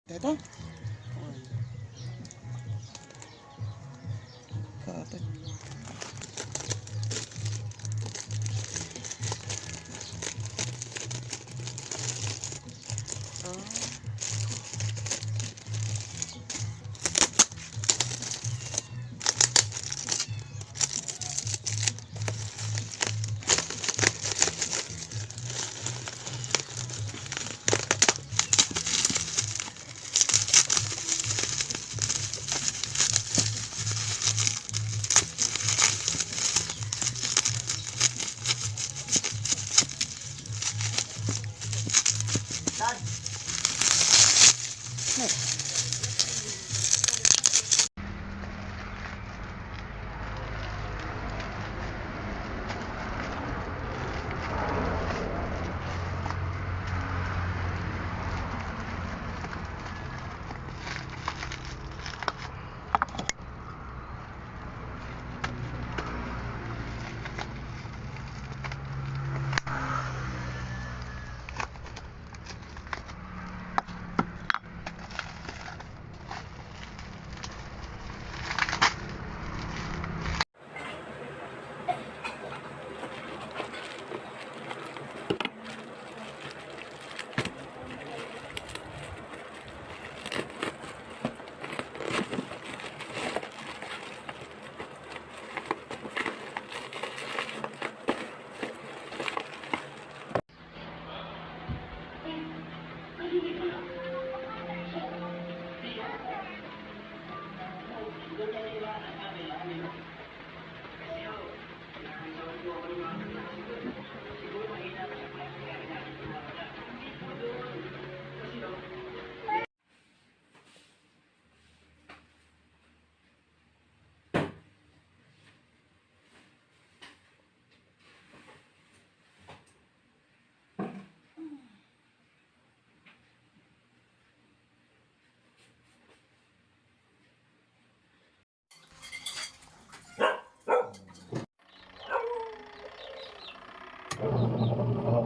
Ito? Katay.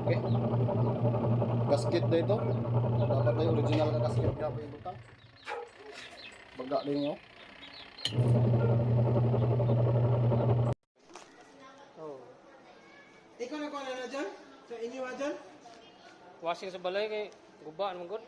Okay. Gasket na ito. Dapat na yung original na gasket nga po yung butang. Baga din nyo. Oh. Ikaw na kung ano na dyan? Sa inyo na dyan? Washing sa balay kay guba naman gud.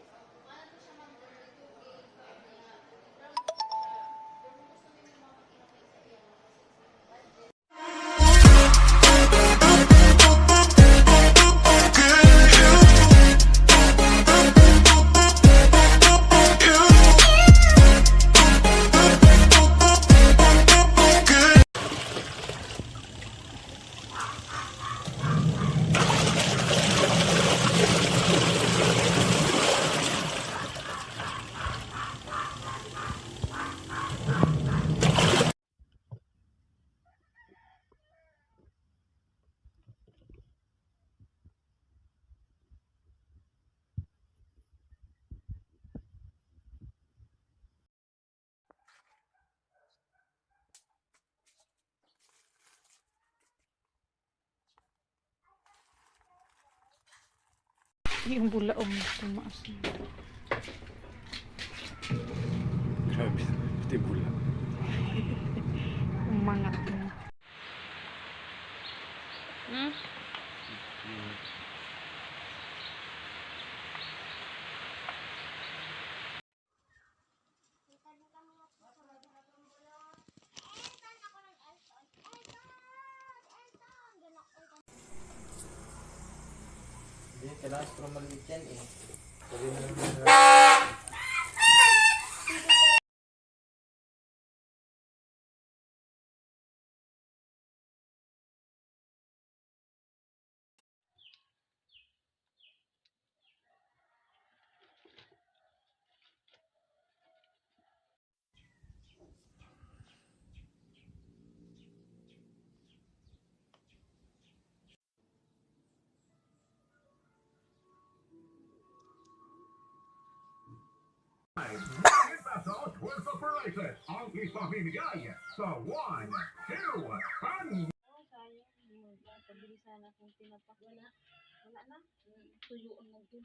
Yung bulaong tumaas na. Grabe, pati bula. Umangat na. Hindi, kailangan sa maliit yan eh. Sabi mo lang Pesos worth of prices ang ipamimigay sa 1, 2, and Pabili sana kung tinapak. Wala na. Tuyuan lang din.